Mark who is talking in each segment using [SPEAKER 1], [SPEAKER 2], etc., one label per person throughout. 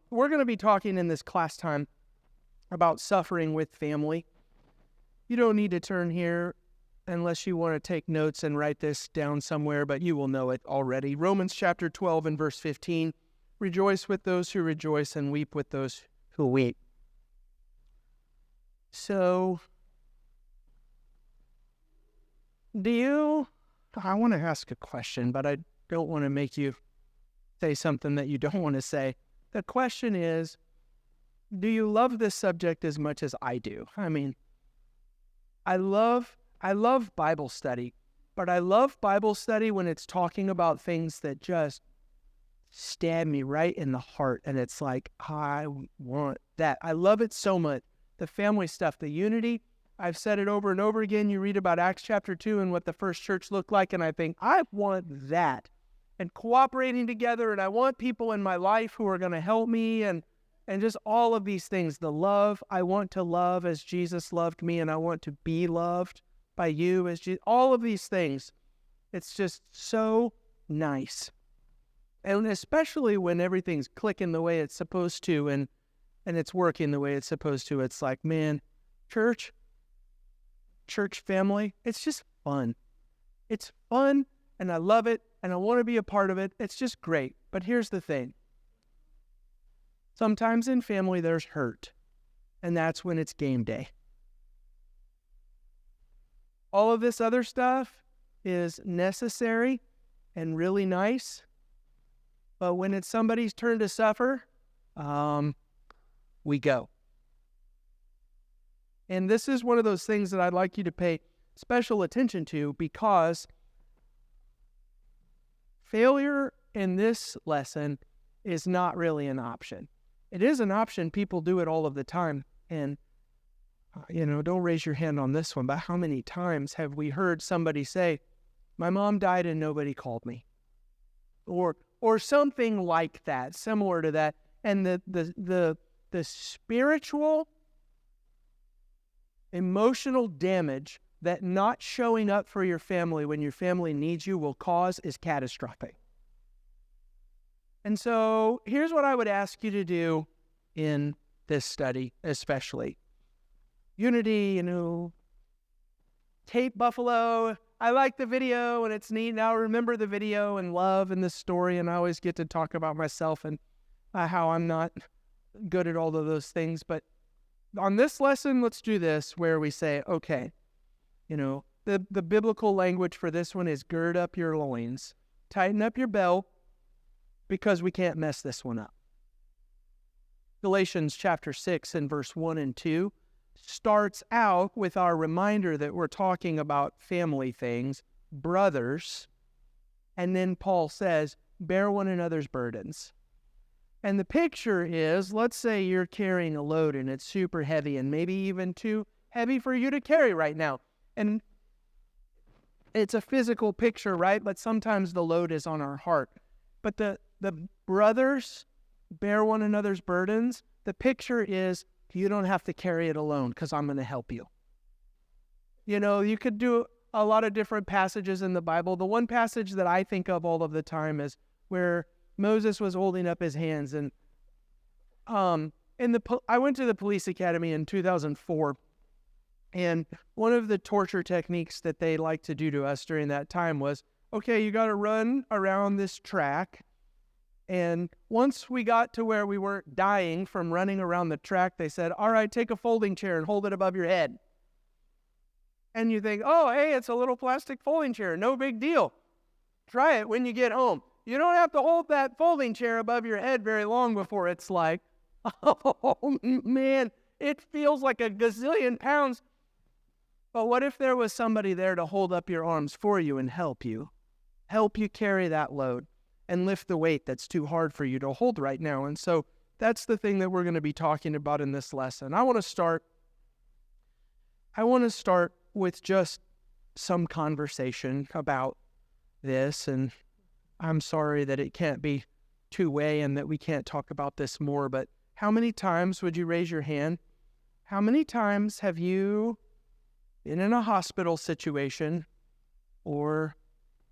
[SPEAKER 1] we're going to be talking in this class time about suffering with family. You don't need to turn here unless you want to take notes and write this down somewhere, but you will know it already. Romans chapter 12 and verse 15, rejoice with those who rejoice and weep with those who weep. So, I want to ask a question, but I don't want to make you say something that you don't want to say. The question is, do you love this subject as much as I do? I mean, I love Bible study, but I love Bible study when it's talking about things that just stab me right in the heart, and it's like, I want that. I love it so much. The family stuff, the unity, I've said it over and over again. You read about Acts chapter 2 and what the first church looked like, and I think, I want that. And cooperating together, and I want people in my life who are going to help me, and just all of these things. The love, I want to love as Jesus loved me, and I want to be loved by you as Jesus. All of these things. It's just so nice. And especially when everything's clicking the way it's supposed to, and it's working the way it's supposed to. It's like, man, church family, it's just fun. It's fun, and I love it, and I want to be a part of it. It's just great. But here's the thing. Sometimes in family there's hurt, and that's when it's game day. All of this other stuff is necessary and really nice, but when it's somebody's turn to suffer, we go. And this is one of those things that I'd like you to pay special attention to, because failure in this lesson is not really an option. It is an option. People do it all of the time. And, don't raise your hand on this one, but how many times have we heard somebody say, my mom died and nobody called me? Or something like that, similar to that. And the spiritual, emotional damage that not showing up for your family when your family needs you will cause is catastrophic. And so here's what I would ask you to do in this study, especially. Unity, tape buffalo. I like the video and it's neat. Now remember the video and love and the story, and I always get to talk about myself and how I'm not good at all of those things. But on this lesson, let's do this where we say, okay, the biblical language for this one is gird up your loins, tighten up your belt, because we can't mess this one up. Galatians chapter 6 and verse 1 and 2 starts out with our reminder that we're talking about family things, brothers, and then Paul says, bear one another's burdens. And the picture is, let's say you're carrying a load and it's super heavy and maybe even too heavy for you to carry right now. And it's a physical picture, right? But sometimes the load is on our heart. But the brothers bear one another's burdens. The picture is, you don't have to carry it alone because I'm going to help you. You could do a lot of different passages in the Bible. The one passage that I think of all of the time is where Moses was holding up his hands. And I went to the police academy in 2004. And one of the torture techniques that they liked to do to us during that time was, okay, you got to run around this track. And once we got to where we weren't dying from running around the track, they said, all right, take a folding chair and hold it above your head. And you think, oh, hey, it's a little plastic folding chair. No big deal. Try it when you get home. You don't have to hold that folding chair above your head very long before it's like, oh, man, it feels like a gazillion pounds. But what if there was somebody there to hold up your arms for you and help you carry that load and lift the weight that's too hard for you to hold right now? And so that's the thing that we're going to be talking about in this lesson. I want to start with just some conversation about this, and I'm sorry that it can't be two-way and that we can't talk about this more, but how many times, would you raise your hand, how many times have you been in a hospital situation or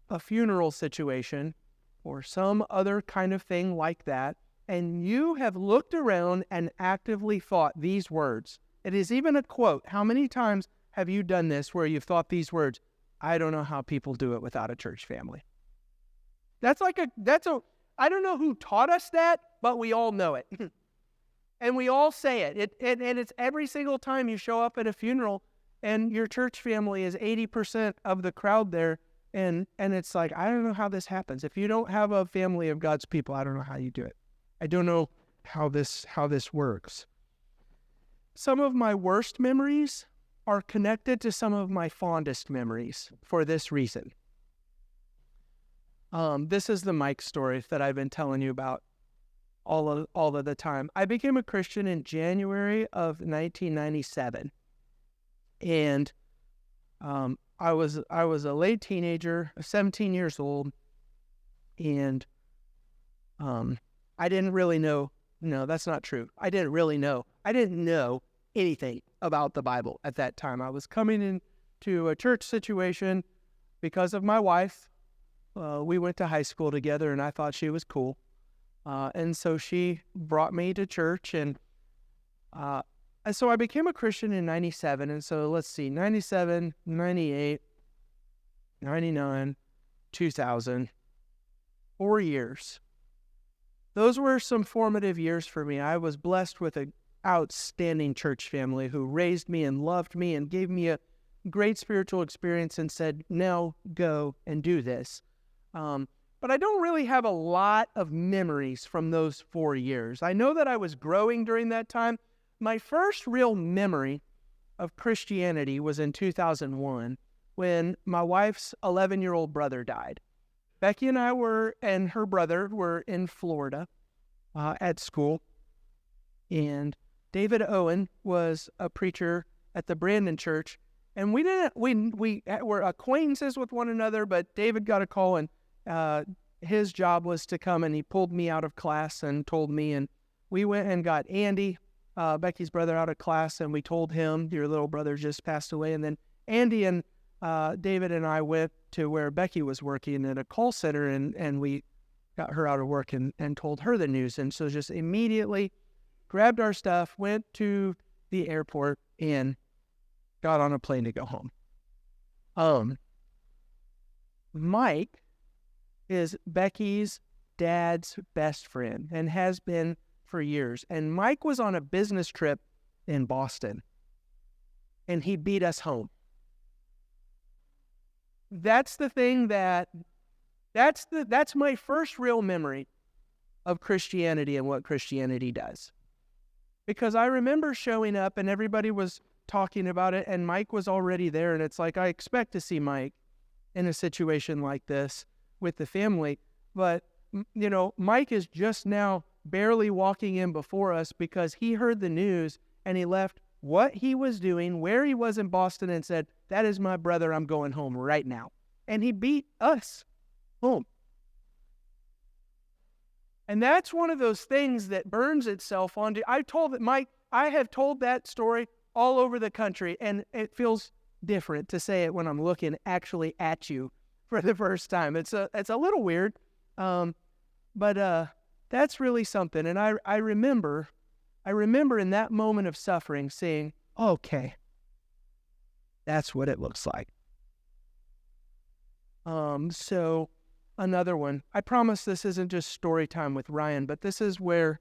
[SPEAKER 1] a funeral situation or some other kind of thing like that, and you have looked around and actively thought these words. It is even a quote. How many times have you done this where you've thought these words? I don't know how people do it without a church family. I don't know who taught us that, but we all know it. And we all say it. And it's every single time you show up at a funeral and your church family is 80% of the crowd there. And it's like, I don't know how this happens. If you don't have a family of God's people, I don't know how you do it. I don't know how this works. Some of my worst memories are connected to some of my fondest memories for this reason. This is the Mike story that I've been telling you about all of the time. I became a Christian in January of 1997, and I was a late teenager, 17 years old, and I didn't really know. No, that's not true. I didn't really know. I didn't know anything about the Bible at that time. I was coming into a church situation because of my wife. We went to high school together, and I thought she was cool. And so she brought me to church, and so I became a Christian in 97. And so let's see, 97, 98, 99, 2000, 4 years. Those were some formative years for me. I was blessed with an outstanding church family who raised me and loved me and gave me a great spiritual experience and said, now go and do this. But I don't really have a lot of memories from those 4 years. I know that I was growing during that time. My first real memory of Christianity was in 2001 when my wife's 11-year-old brother died. Becky and I and her brother were in Florida at school, and David Owen was a preacher at the Brandon Church, and we were acquaintances with one another, but David got a call, and his job was to come, and he pulled me out of class and told me, and we went and got Andy, Becky's brother, out of class, and we told him, your little brother just passed away, and then Andy and David and I went to where Becky was working at a call center, and we got her out of work and told her the news. And so just immediately grabbed our stuff, went to the airport, and got on a plane to go home. Mike is Becky's dad's best friend and has been for years. And Mike was on a business trip in Boston, and he beat us home. That's the thing that's my first real memory of Christianity and what Christianity does. Because I remember showing up and everybody was talking about it, and Mike was already there, and it's like I expect to see Mike in a situation like this with the family, but Mike is just now barely walking in before us because he heard the news and he left what he was doing, where he was in Boston, and said, that is my brother, I'm going home right now. And he beat us home. And that's one of those things that burns itself onto. I have told that story all over the country, and it feels different to say it when I'm looking actually at you for the first time. It's a little weird, but that's really something. And I remember in that moment of suffering saying, okay, that's what it looks like. So another one. I promise this isn't just story time with Ryan, but this is where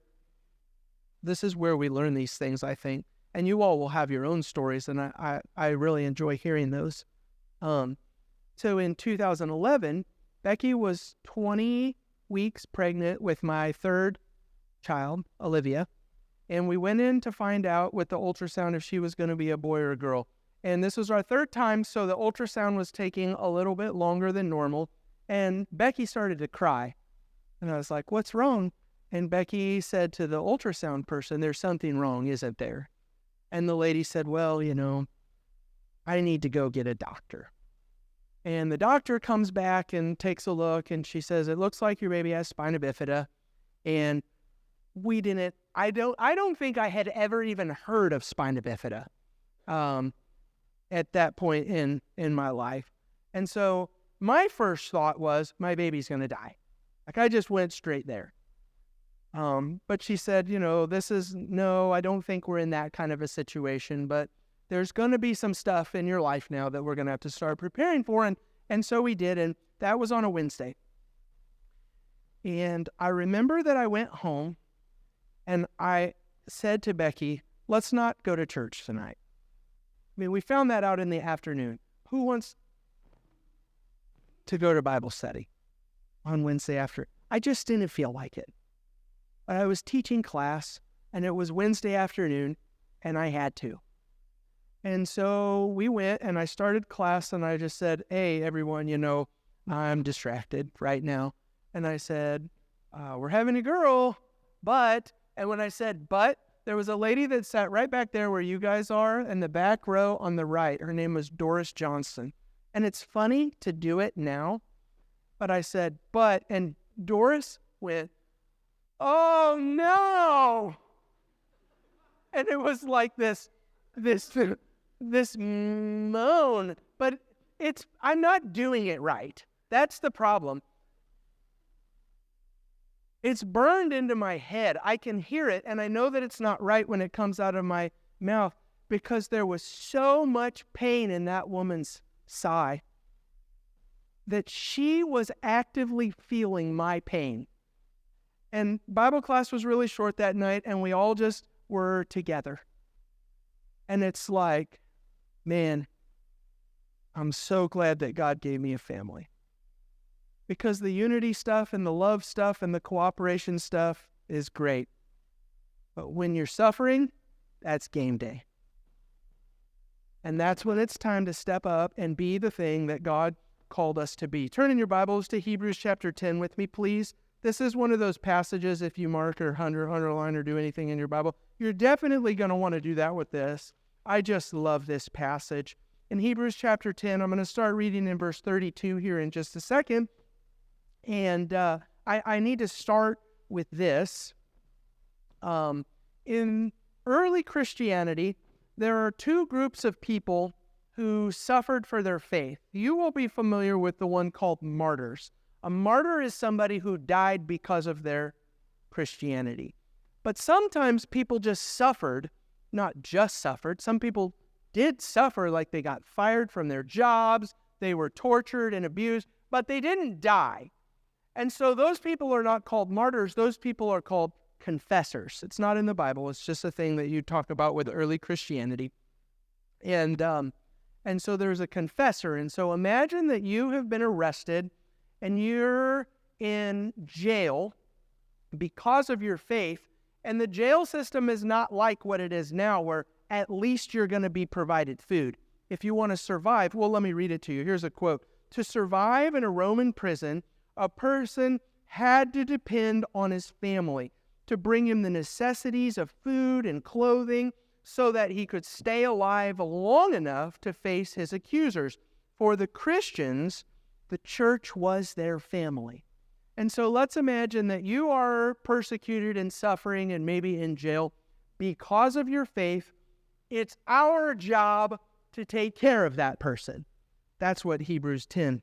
[SPEAKER 1] we learn these things, I think. And you all will have your own stories, and I really enjoy hearing those. So in 2011, Becky was 20 weeks pregnant with my third child, Olivia, and we went in to find out with the ultrasound if she was going to be a boy or a girl. And this was our third time, so the ultrasound was taking a little bit longer than normal, and Becky started to cry. And I was like, what's wrong? And Becky said to the ultrasound person, there's something wrong, isn't there? And the lady said, well, I need to go get a doctor. And the doctor comes back and takes a look, and she says, it looks like your baby has spina bifida. And I don't think I had ever even heard of spina bifida at that point in my life. And so my first thought was, my baby's going to die. Like, I just went straight there. But she said, no, I don't think we're in that kind of a situation, but there's going to be some stuff in your life now that we're going to have to start preparing for. And so we did. And that was on a Wednesday. And I remember that I went home and I said to Becky, let's not go to church tonight. I mean, we found that out in the afternoon. Who wants to go to Bible study on Wednesday after? I just didn't feel like it. I was teaching class, and it was Wednesday afternoon, and I had to. And so we went, and I started class, and I just said, hey, everyone, I'm distracted right now. And I said, we're having a girl, but, and when I said but, there was a lady that sat right back there where you guys are in the back row on the right. Her name was Doris Johnson. And it's funny to do it now, but I said, but, and Doris went, oh no. And it was like this moan, but I'm not doing it right. That's the problem. It's burned into my head. I can hear it, and I know that it's not right when it comes out of my mouth because there was so much pain in that woman's sigh that she was actively feeling my pain. And Bible class was really short that night, and we all just were together. And it's like, man, I'm so glad that God gave me a family. Because the unity stuff and the love stuff and the cooperation stuff is great. But when you're suffering, that's game day. And that's when it's time to step up and be the thing that God called us to be. Turn in your Bibles to Hebrews chapter 10 with me, please. This is one of those passages, if you mark or underline or do anything in your Bible, you're definitely going to want to do that with this. I just love this passage. In Hebrews chapter 10, I'm going to start reading in verse 32 here in just a second. And I need to start with this. In early Christianity, there are two groups of people who suffered for their faith. You will be familiar with the one called martyrs. A martyr is somebody who died because of their Christianity. But sometimes people just suffered, not just suffered. Some people did suffer, like they got fired from their jobs, they were tortured and abused, but they didn't die. And so those people are not called martyrs. Those people are called confessors. It's not in the Bible. It's just a thing that you talk about with early Christianity. And so there's a confessor. And so imagine that you have been arrested and you're in jail because of your faith. And the jail system is not like what it is now, where at least you're going to be provided food. If you want to survive, well, let me read it to you. Here's a quote. To survive in a Roman prison, a person had to depend on his family to bring him the necessities of food and clothing so that he could stay alive long enough to face his accusers. For the Christians, the church was their family. And so let's imagine that you are persecuted and suffering and maybe in jail because of your faith. It's our job to take care of that person. That's what Hebrews 10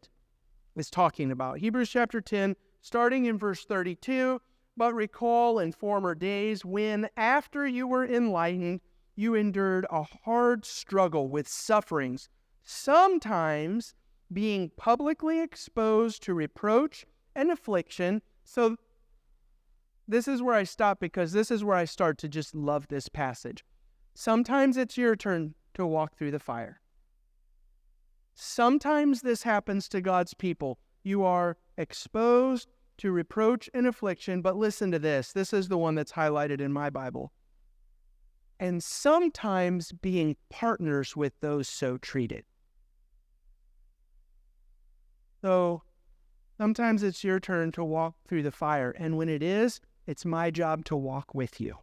[SPEAKER 1] is talking about. Hebrews chapter 10, starting in verse 32, but recall in former days when, after you were enlightened, you endured a hard struggle with sufferings, sometimes being publicly exposed to reproach and affliction. So this is where I stop, because this is where I start to just love this passage. Sometimes it's your turn to walk through the fire. Sometimes this happens to God's people. You are exposed to reproach and affliction, but listen to this. This is the one that's highlighted in my Bible. And sometimes being partners with those so treated. So sometimes it's your turn to walk through the fire, and when it is, it's my job to walk with you.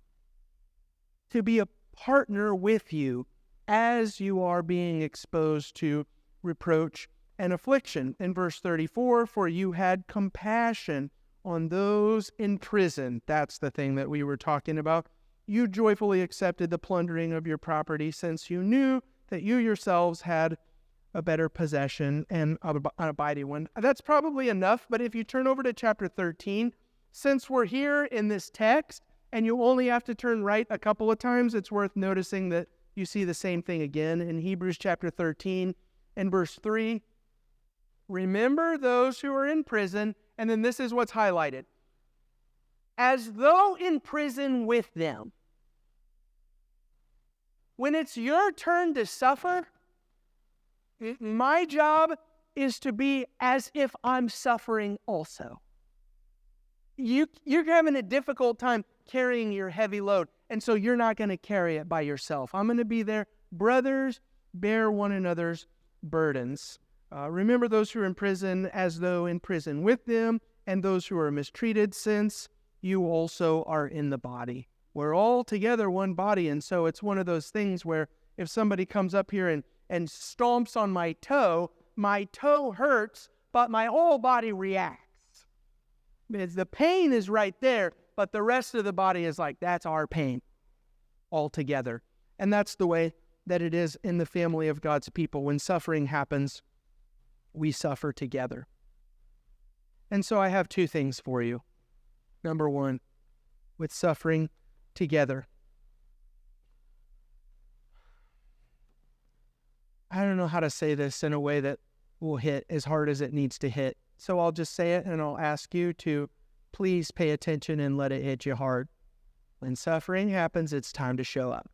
[SPEAKER 1] To be a partner with you as you are being exposed to reproach and affliction. In verse 34, for you had compassion on those in prison. That's the thing that we were talking about. You joyfully accepted the plundering of your property, since you knew that you yourselves had a better possession and an abiding one. That's probably enough, but if you turn over to chapter 13, since we're here in this text, and you only have to turn right a couple of times, it's worth noticing that you see the same thing again in Hebrews chapter 13 and verse 3. Remember those who are in prison, and then this is what's highlighted. As though in prison with them. When it's your turn to suffer, my job is to be as if I'm suffering also. You're having a difficult time carrying your heavy load, and so you're not going to carry it by yourself. I'm going to be there. Brothers, bear one another's burdens. Remember those who are in prison as though in prison with them, and those who are mistreated, since you also are in the body. We're all together one body, and so it's one of those things where if somebody comes up here and stomps on my toe hurts, but my whole body reacts. The pain is right there, but the rest of the body is like, that's our pain all together. And that's the way that it is in the family of God's people. When suffering happens, we suffer together. And so I have two things for you. Number one, with suffering together, I don't know how to say this in a way that will hit as hard as it needs to hit. So I'll just say it, and I'll ask you to please pay attention and let it hit you hard. When suffering happens, it's time to show up.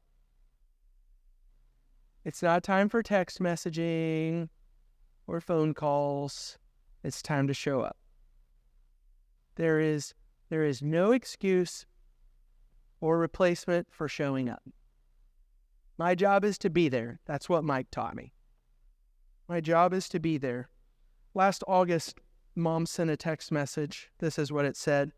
[SPEAKER 1] It's not time for text messaging or phone calls. It's time to show up. There is no excuse or replacement for showing up. My job is to be there. That's what Mike taught me. My job is to be there. Last August, Mom sent a text message. This is what it said.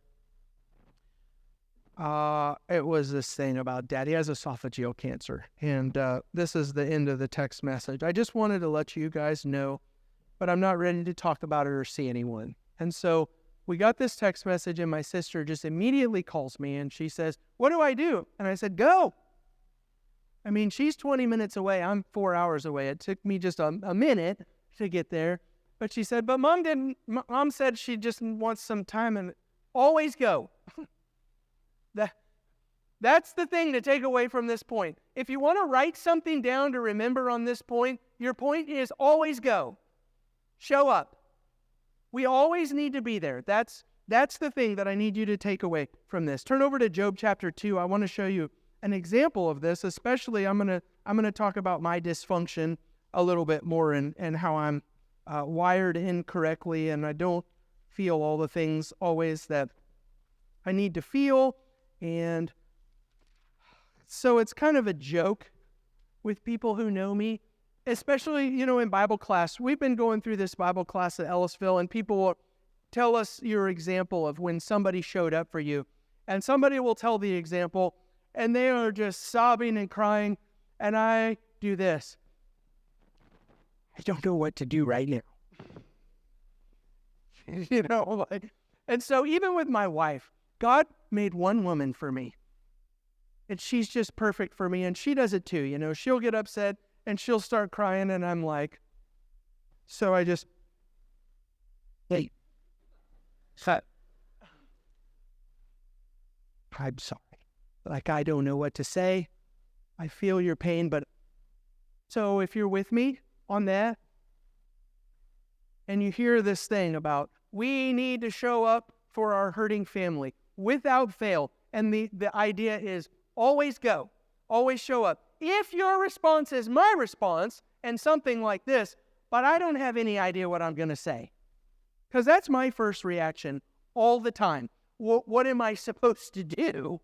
[SPEAKER 1] It was this thing about Daddy has esophageal cancer. And this is the end of the text message. I just wanted to let you guys know, but I'm not ready to talk about it or see anyone. And so we got this text message, and my sister just immediately calls me, and she says, what do I do? And I said, go. I mean, she's 20 minutes away. I'm 4 hours away. It took me just a minute to get there. But she said, but Mom said she just wants some time, and always go. That's the thing to take away from this point. If you want to write something down to remember on this point, your point is always go. Show up. We always need to be there. That's the thing that I need you to take away from this. Turn over to Job chapter 2. I want to show you an example of this. Especially, I'm gonna talk about my dysfunction a little bit more and how I'm wired incorrectly, and I don't feel all the things always that I need to feel. And so it's kind of a joke with people who know me, especially, in Bible class. We've been going through this Bible class at Ellisville, and people will tell us your example of when somebody showed up for you. And somebody will tell the example, and they are just sobbing and crying, and I do this. I don't know what to do right now. And so even with my wife, God made one woman for me. And she's just perfect for me, and she does it too. She'll get upset, and she'll start crying, and I'm like, so I just, hey, I'm sorry. I don't know what to say. I feel your pain, but so if you're with me on that, and you hear this thing about we need to show up for our hurting family without fail, and the idea is always go, always show up. If your response is my response and something like this, but I don't have any idea what I'm going to say, because that's my first reaction all the time. What am I supposed to do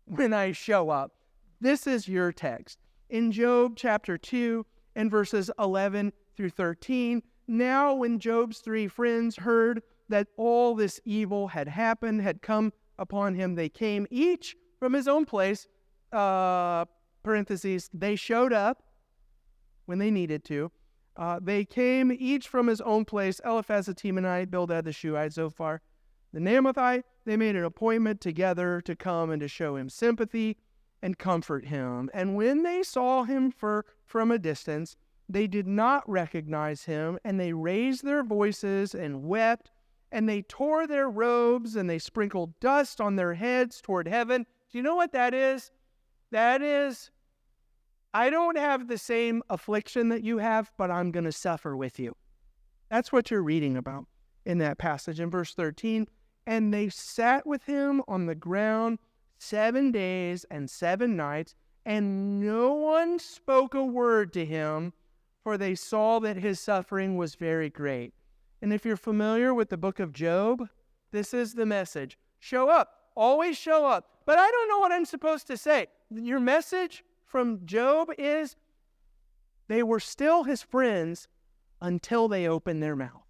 [SPEAKER 1] when I show up? This is your text. In Job chapter 2 and verses 11 through 13, now when Job's three friends heard that all this evil had happened, had come upon him, they came each from his own place, parentheses, they showed up when they needed to. They came each from his own place, Eliphaz the Temanite, Bildad the Shuhite, Zophar the Naamathite. They made an appointment together to come and to show him sympathy and comfort him. And when they saw him from a distance, they did not recognize him, and they raised their voices and wept and they tore their robes and they sprinkled dust on their heads toward heaven. Do you know what that is? That is, I don't have the same affliction that you have, but I'm going to suffer with you. That's what you're reading about in that passage in verse 13. And they sat with him on the ground 7 days and 7 nights, and no one spoke a word to him, for they saw that his suffering was very great. And if you're familiar with the book of Job, this is the message. Show up. Always show up. But I don't know what I'm supposed to say. Your message from Job is they were still his friends until they opened their mouth.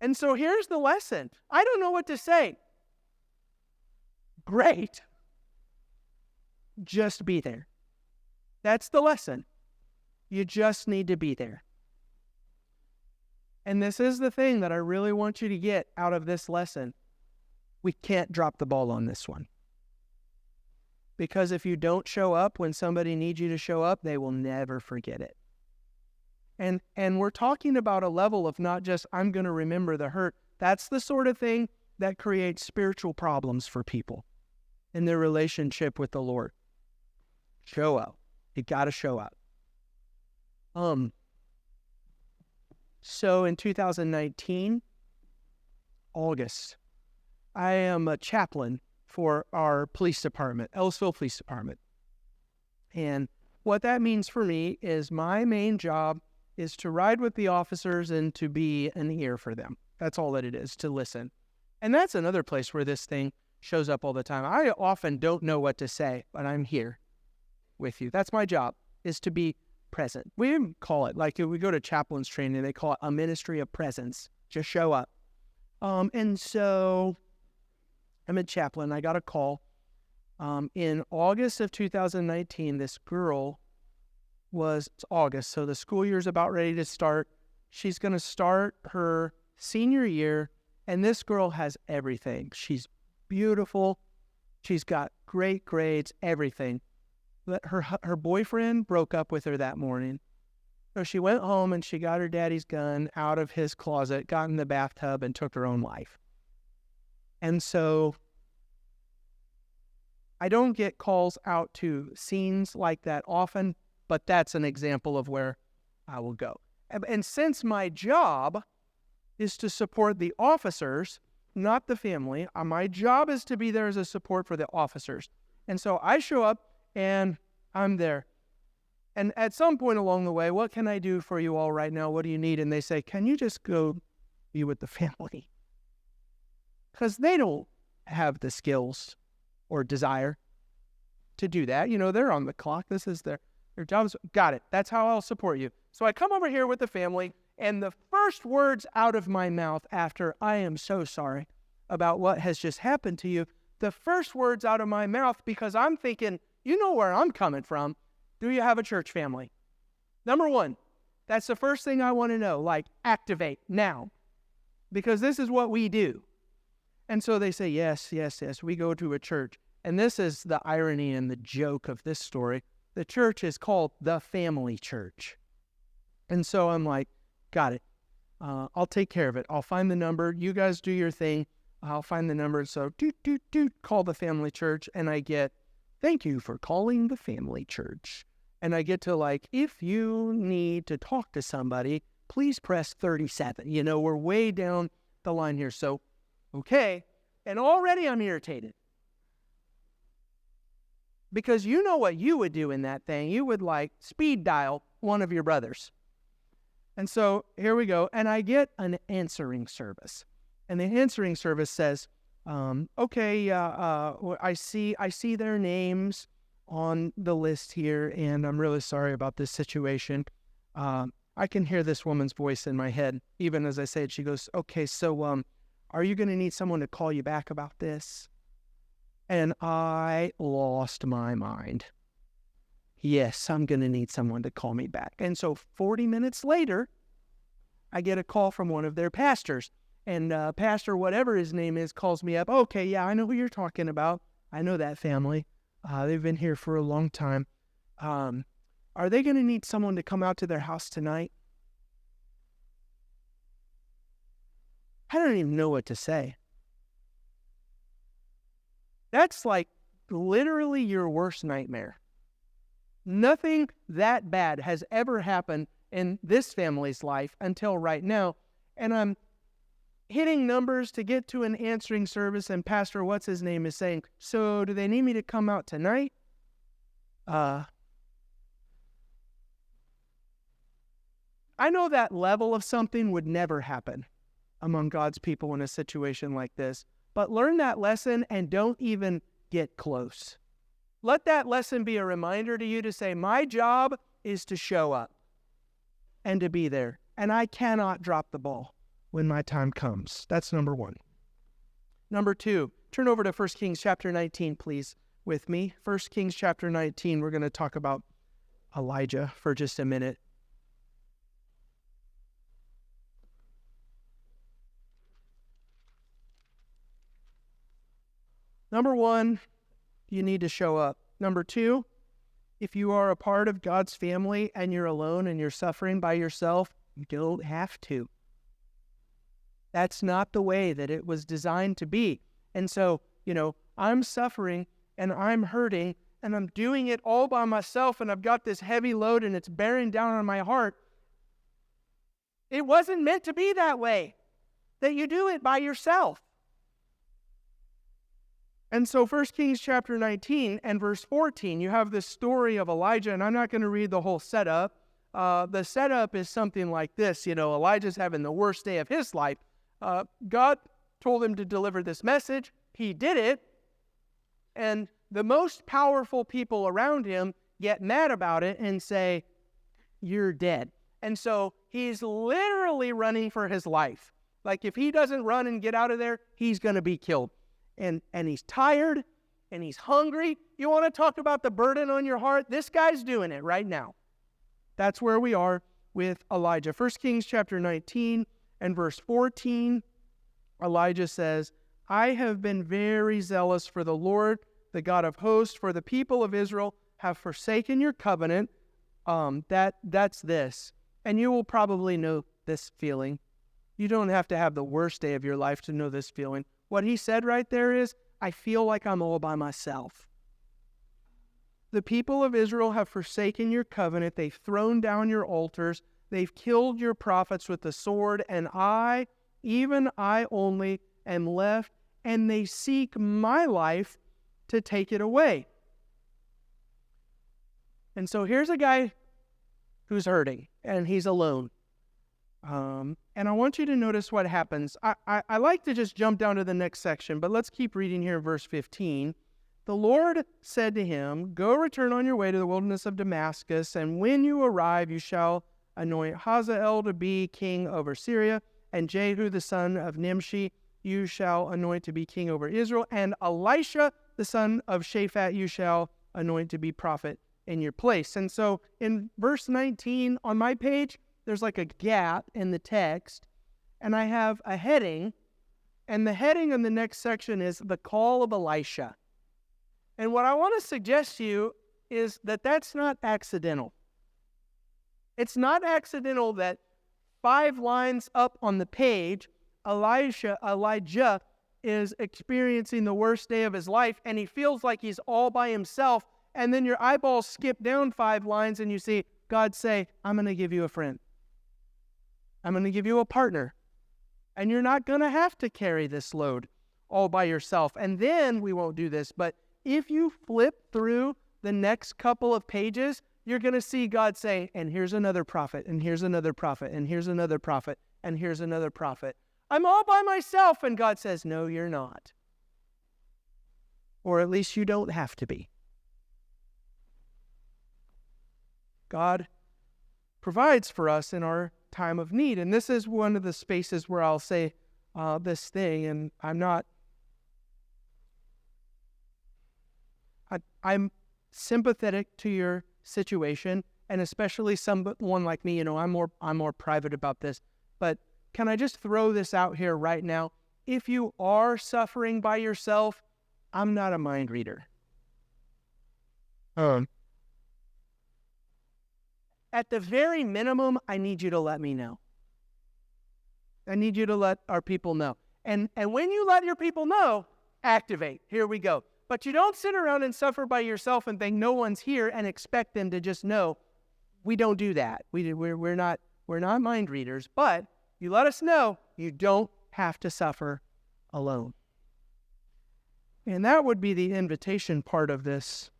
[SPEAKER 1] And so here's the lesson. I don't know what to say. Great. Just be there. That's the lesson. You just need to be there. And this is the thing that I really want you to get out of this lesson. We can't drop the ball on this one. Because if you don't show up when somebody needs you to show up, they will never forget it. And we're talking about a level of not just, I'm going to remember the hurt. That's the sort of thing that creates spiritual problems for people in their relationship with the Lord. Show up. You got to show up. So in 2019, August, I am a chaplain for our police department, Ellisville Police Department. And what that means for me is my main job is to ride with the officers and to be an ear for them. That's all that it is, to listen. And that's another place where this thing shows up all the time. I often don't know what to say, but I'm here with you. That's my job, is to be present. We call it, like if we go to chaplain's training, they call it a ministry of presence. Just show up. And so I'm a chaplain. I got a call. In August of 2019, this girl it's August, so the school year's about ready to start. She's going to start her senior year, and this girl has everything. She's beautiful. She's got great grades, everything. But her boyfriend broke up with her that morning. So she went home and she got her daddy's gun out of his closet, got in the bathtub, and took her own life. And so I don't get calls out to scenes like that often, but that's an example of where I will go. And since my job is to support the officers, not the family, my job is to be there as a support for the officers. And so I show up and I'm there. And at some point along the way, what can I do for you all right now? What do you need? And they say, can you just go be with the family? Because they don't have the skills or desire to do that. You know, they're on the clock. This is their job. Got it. That's how I'll support you. So I come over here with the family, and the first words out of my mouth after, I am so sorry about what has just happened to you, the first words out of my mouth, because I'm thinking, you know where I'm coming from. Do you have a church family? Number one, that's the first thing I want to know, like activate now, because this is what we do. And so they say, yes, we go to a church. And this is the irony and the joke of this story. The church is called the Family Church. And so I'm like, got it. I'll take care of it. I'll find the number. You guys do your thing. I'll find the number. So call the Family Church. And I get, thank you for calling the Family Church. And I get to like, if you need to talk to somebody, please press 37. You know, we're way down the line here. So, okay. And already I'm irritated. Because you know what you would do in that thing. You would like speed dial one of your brothers. And so here we go. And I get an answering service. And the answering service says, okay, I see their names on the list here, and I'm really sorry about this situation. I can hear this woman's voice in my head. Even as I say it, she goes, okay, so are you going to need someone to call you back about this? And I lost my mind. Yes, I'm going to need someone to call me back. And so 40 minutes later, I get a call from one of their pastors. And pastor, whatever his name is, calls me up. Okay, yeah, I know who you're talking about. I know that family. They've been here for a long time. Are they going to need someone to come out to their house tonight? I don't even know what to say. That's like literally your worst nightmare. Nothing that bad has ever happened in this family's life until right now. And I'm hitting numbers to get to an answering service, and Pastor What's-His-Name is saying, so do they need me to come out tonight? I know that level of something would never happen among God's people in a situation like this, but learn that lesson and don't even get close. Let that lesson be a reminder to you to say, my job is to show up and to be there, and I cannot drop the ball when my time comes. That's number one. Number two, turn over to 1 Kings chapter 19, please, with me. 1 Kings chapter 19, we're going to talk about Elijah for just a minute. Number one, you need to show up. Number two, if you are a part of God's family and you're alone and you're suffering by yourself, you don't have to. That's not the way that it was designed to be. And so, I'm suffering and I'm hurting and I'm doing it all by myself and I've got this heavy load and it's bearing down on my heart. It wasn't meant to be that way, that you do it by yourself. And so 1 Kings chapter 19 and verse 14, you have this story of Elijah, and I'm not going to read the whole setup. The setup is something like this. Elijah's having the worst day of his life. God told him to deliver this message. He did it. And the most powerful people around him get mad about it and say, you're dead. And so he's literally running for his life. Like if he doesn't run and get out of there, he's going to be killed. And he's tired and he's hungry. You want to talk about the burden on your heart? This guy's doing it right now. That's where we are with Elijah. 1 Kings chapter 19 and verse 14, Elijah says, I have been very zealous for the Lord, the God of hosts, for the people of Israel have forsaken your covenant. That's this. And you will probably know this feeling. You don't have to have the worst day of your life to know this feeling. What he said right there is, I feel like I'm all by myself. The people of Israel have forsaken your covenant. They've thrown down your altars. They've killed your prophets with the sword. And I, even I only, am left. And they seek my life to take it away. And so here's a guy who's hurting. And he's alone. And I want you to notice what happens. I like to just jump down to the next section, but let's keep reading here in verse 15. The Lord said to him, go return on your way to the wilderness of Damascus, and when you arrive, you shall anoint Hazael to be king over Syria, and Jehu the son of Nimshi you shall anoint to be king over Israel, and Elisha the son of Shaphat you shall anoint to be prophet in your place. And so in verse 19 on my page, there's like a gap in the text, and I have a heading, and the heading in the next section is the call of Elisha. And what I want to suggest to you is that that's not accidental. It's not accidental that 5 lines up on the page, Elijah is experiencing the worst day of his life, and he feels like he's all by himself, and then your eyeballs skip down 5 lines, and you see God say, I'm going to give you a friend. I'm going to give you a partner. And you're not going to have to carry this load all by yourself. And then we won't do this, but if you flip through the next couple of pages, you're going to see God say, and here's another prophet, and here's another prophet, and here's another prophet, and here's another prophet. I'm all by myself. And God says, no, you're not. Or at least you don't have to be. God provides for us in our time of need. And this is one of the spaces where I'll say this thing, and I'm sympathetic to your situation, and especially someone like me, I'm more private about this. But can I just throw this out here right now? If you are suffering by yourself, I'm not a mind reader. At the very minimum, I need you to let me know. I need you to let our people know. And when you let your people know, activate. Here we go. But you don't sit around and suffer by yourself and think no one's here and expect them to just know. We don't do that. We're not mind readers. But you let us know you don't have to suffer alone. And that would be the invitation part of this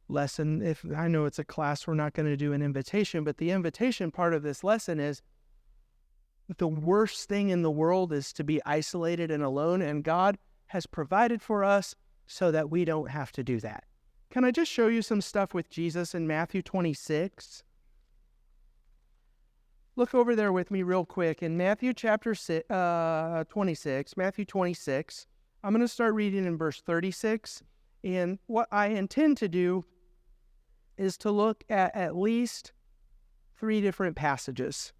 [SPEAKER 1] lesson. If I know it's a class, we're not going to do an invitation, but the invitation part of this lesson is the worst thing in the world is to be isolated and alone, and God has provided for us so that we don't have to do that. Can I just show you some stuff with Jesus in Matthew 26? Look over there with me real quick. In Matthew chapter 26, Matthew 26, I'm going to start reading in verse 36. And what I intend to do is to look at least 3 different passages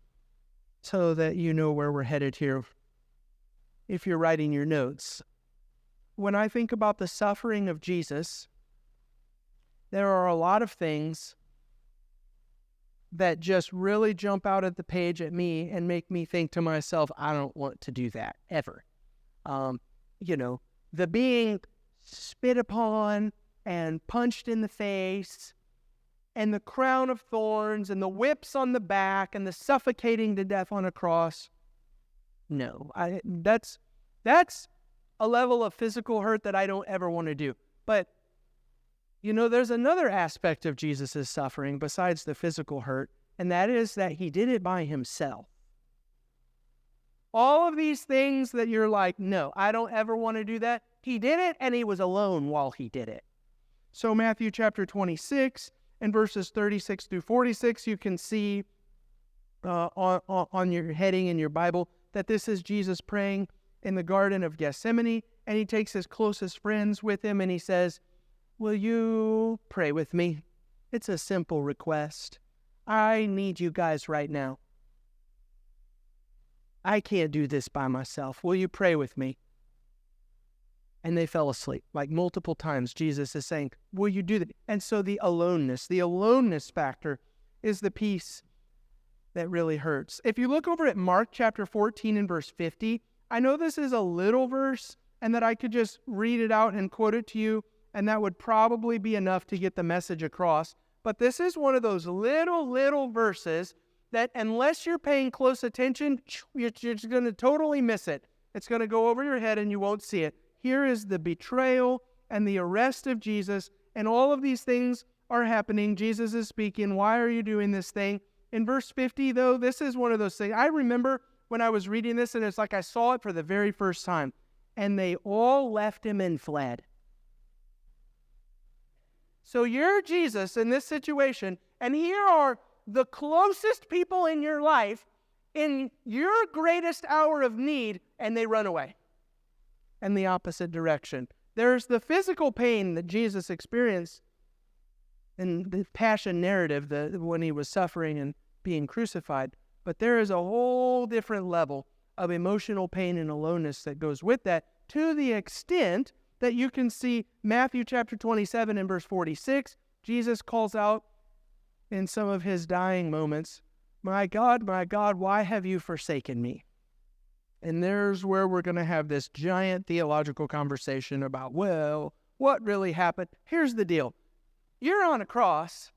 [SPEAKER 1] so that you know where we're headed here if you're writing your notes. When I think about the suffering of Jesus, there are a lot of things that just really jump out at the page at me and make me think to myself, I don't want to do that ever. The being spit upon and punched in the face and the crown of thorns and the whips on the back and the suffocating to death on a cross. No, that's a level of physical hurt that I don't ever want to do. But, there's another aspect of Jesus' suffering besides the physical hurt, and that is that he did it by himself. All of these things that you're like, no, I don't ever want to do that. He did it, and he was alone while he did it. So Matthew chapter 26 and verses 36 through 46, you can see on your heading in your Bible that this is Jesus praying in the Garden of Gethsemane, and he takes his closest friends with him, and he says, will you pray with me? It's a simple request. I need you guys right now. I can't do this by myself. Will you pray with me? And they fell asleep. Like multiple times, Jesus is saying, will you do that? And so the aloneness factor is the piece that really hurts. If you look over at Mark chapter 14 and verse 50, I know this is a little verse and that I could just read it out and quote it to you, and that would probably be enough to get the message across. But this is one of those little verses that unless you're paying close attention, you're just going to totally miss it. It's going to go over your head and you won't see it. Here is the betrayal and the arrest of Jesus, and all of these things are happening. Jesus is speaking. Why are you doing this thing? In verse 50, though, this is one of those things. I remember when I was reading this, and it's like I saw it for the very first time. And they all left him and fled. So you're Jesus in this situation, and here are the closest people in your life in your greatest hour of need, and they run away in the opposite direction. There's the physical pain that Jesus experienced in the passion narrative when he was suffering and being crucified, but there is a whole different level of emotional pain and aloneness that goes with that, to the extent that you can see Matthew chapter 27 and verse 46. Jesus calls out in some of his dying moments, my God, why have you forsaken me? And there's where we're going to have this giant theological conversation about, well, what really happened? Here's the deal. You're on a cross,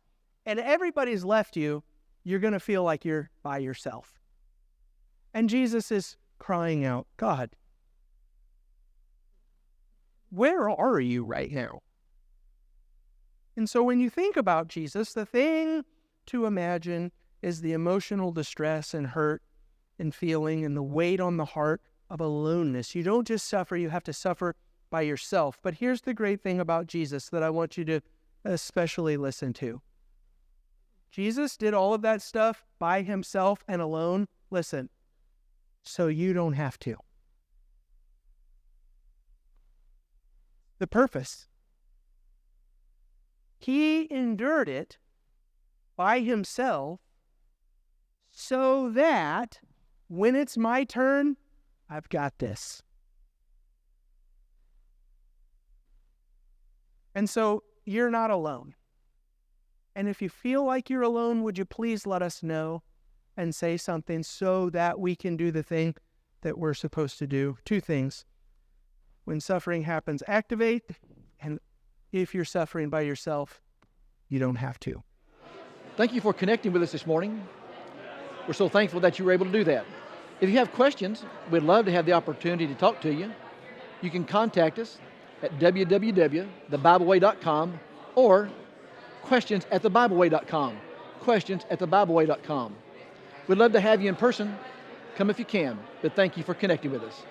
[SPEAKER 1] and everybody's left you. You're going to feel like you're by yourself. And Jesus is crying out, God, where are you right now? And so when you think about Jesus, the thing to imagine is the emotional distress and hurt and feeling and the weight on the heart of aloneness. You don't just suffer, you have to suffer by yourself. But here's the great thing about Jesus that I want you to especially listen to. Jesus did all of that stuff by himself and alone. Listen, so you don't have to. The purpose. He endured it by himself so that when it's my turn, I've got this. And so you're not alone. And if you feel like you're alone, would you please let us know? and say something so that we can do the thing that we're supposed to do. Two things. When suffering happens, activate, and if you're suffering by yourself, you don't have to.
[SPEAKER 2] Thank you for connecting with us this morning. We're so thankful that you were able to do that. If you have questions, we'd love to have the opportunity to talk to you. You can contact us at www.thebibleway.com or questions@thebibleway.com. Questions@thebibleway.com. We'd love to have you in person. Come if you can, but thank you for connecting with us.